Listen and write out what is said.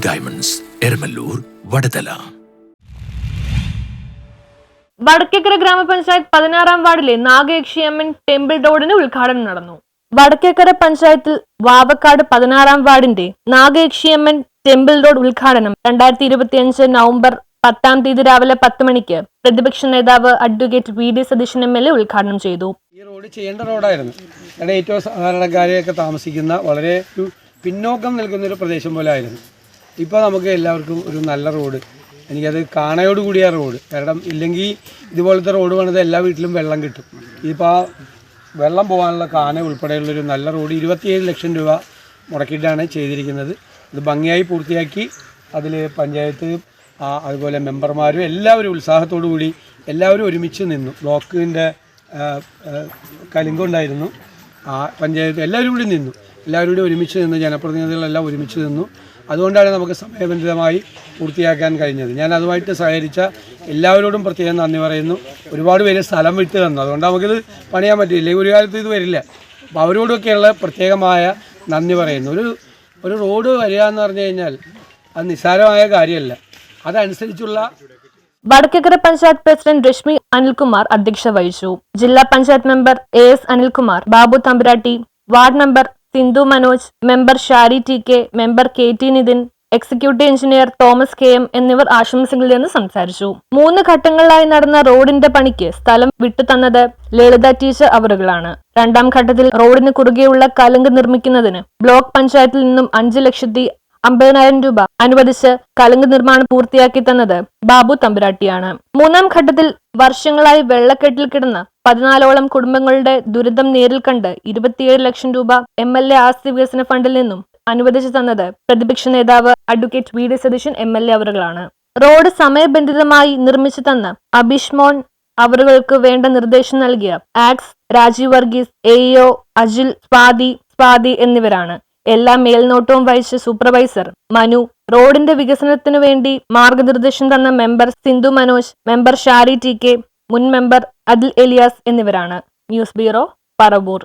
Diamonds, Eramallur, Vadathala. Vadakkekara ഗ്രാമപഞ്ചായത്ത് 16-ാം വാർഡിലെ നാഗയക്ഷിയമ്മൻ temple റോഡിന് ഉദ്ഘാടനം നടന്നു. വടക്കേക്കര പഞ്ചായത്തിൽ വാവക്കാട് 16-ാം വാർഡിന്റെ നാഗയക്ഷിയമ്മൻ ടെമ്പിൾ റോഡ് ഉദ്ഘാടനം 2025 നവംബർ 10-ാം തീയതി രാവിലെ 10 മണിക്ക് പ്രതിപക്ഷ നേതാവ് advocate V D Satheesan MLA ഉദ്ഘാടനം ചെയ്തു. ഈ റോഡ് ചെയ്യേണ്ട റോഡായിരുന്നു. ഇവിടെ ഏറ്റവും സാധാരണക്കാരെയൊക്കെ താമസിക്കുന്ന വളരെ പിന്നോക്കം നിൽക്കുന്ന ഒരു പ്രദേശം പോലെ ആയിരുന്നു. ഇപ്പോൾ നമുക്ക് എല്ലാവർക്കും ഒരു നല്ല റോഡ്, എനിക്കത് കാണയോടുകൂടിയ റോഡ്, കാരണം ഇല്ലെങ്കിൽ ഇതുപോലത്തെ റോഡ് പണിത് എല്ലാ വീട്ടിലും വെള്ളം കിട്ടും. ഇതിപ്പോൾ ആ വെള്ളം പോകാനുള്ള കാന ഉൾപ്പെടെയുള്ളൊരു നല്ല റോഡ് 27 ലക്ഷം രൂപ മുടക്കിയിട്ടാണ് ചെയ്തിരിക്കുന്നത്. ഇത് ഭംഗിയായി പൂർത്തിയാക്കി അതിൽ പഞ്ചായത്ത് അതുപോലെ മെമ്പർമാരും എല്ലാവരും ഉത്സാഹത്തോടു കൂടി എല്ലാവരും ഒരുമിച്ച് നിന്നു. ബ്ലോക്കിൻ്റെ കലിങ്കുണ്ടായിരുന്നു, പഞ്ചായത്ത് എല്ലാവരും കൂടി നിന്നു, എല്ലാവരും കൂടി ഒരുമിച്ച് നിന്ന്, ജനപ്രതിനിധികളെല്ലാം ഒരുമിച്ച് നിന്നു. അതുകൊണ്ടാണ് നമുക്ക് സമയബന്ധിതമായി പൂർത്തിയാക്കാൻ കഴിഞ്ഞത്. ഞാൻ അതുമായിട്ട് സഹകരിച്ച എല്ലാവരോടും പ്രത്യേകം നന്ദി പറയുന്നു. ഒരുപാട് പേര് സ്ഥലം വിട്ട് തന്നു, അതുകൊണ്ട് നമുക്കിത് പണിയാൻ പറ്റില്ല, ഒരു കാലത്ത് ഇത് വരില്ല. അപ്പോൾ അവരോടൊക്കെയുള്ള പ്രത്യേകമായ നന്ദി പറയുന്നു. ഒരു റോഡ് വരിക എന്ന് പറഞ്ഞു കഴിഞ്ഞാൽ അത് നിസ്സാരമായ കാര്യമല്ല. അതനുസരിച്ചുള്ള വടക്കേക്കര പഞ്ചായത്ത് പ്രസിഡന്റ് രശ്മി അനിൽകുമാർ അധ്യക്ഷത വഹിച്ചു. ജില്ലാ panchayat member AS Anilkumar, Babu Thampuratti, ward member Sindhu Manoj, member Shari TK, member KT Nithin, executive engineer Thomas KM എന്നിവർ ആശംസകളിൽ നിന്ന് സംസാരിച്ചു. 3 ഘട്ടങ്ങളിലായി നടന്ന റോഡിന്റെ പണിക്ക് സ്ഥലം വിട്ടുതന്നത് ലളിത ടീച്ചർ അവറുകളാണ്. 2ാം ഘട്ടത്തിൽ റോഡിന് കുറുകെയുള്ള കലുങ്ക് നിർമ്മിക്കുന്നതിന് ബ്ലോക്ക് പഞ്ചായത്തിൽ നിന്നും 5,50,000 രൂപ അനുവദിച്ച് കലുങ്ക് നിർമ്മാണം പൂർത്തിയാക്കി തന്നത് ബാബു തമ്പുരാട്ടിയാണ്. 3ാം ഘട്ടത്തിൽ വർഷങ്ങളായി വെള്ളക്കെട്ടിൽ കിടന്ന 14ഓളം കുടുംബങ്ങളുടെ ദുരിതം നേരിൽ കണ്ട് 27 ലക്ഷം രൂപ MLA ആസ്തി വികസന ഫണ്ടിൽ നിന്നും അനുവദിച്ചു തന്നത് പ്രതിപക്ഷ നേതാവ് advocate V D Satheesan MLA അവറുകളാണ്. റോഡ് സമയബന്ധിതമായി നിർമ്മിച്ചു തന്ന അബിഷ്മോൻ അവറുകൾക്ക് വേണ്ട നിർദ്ദേശം നൽകിയ ആക്സ് രാജീവ് വർഗീസ്, AEO അജിൽ സ്വാതി എന്നിവരാണ്. എല്ലാ മേൽനോട്ടവും വഹിച്ച സൂപ്പർവൈസർ മനു, റോഡിന്റെ വികസനത്തിനു വേണ്ടി മാർഗനിർദ്ദേശം തന്ന member Sindhu Manoj, member Shari TK, മുൻ മെമ്പർ അദിൽ എലിയാസ് എന്നിവരാണ്. News bureau, Paravur.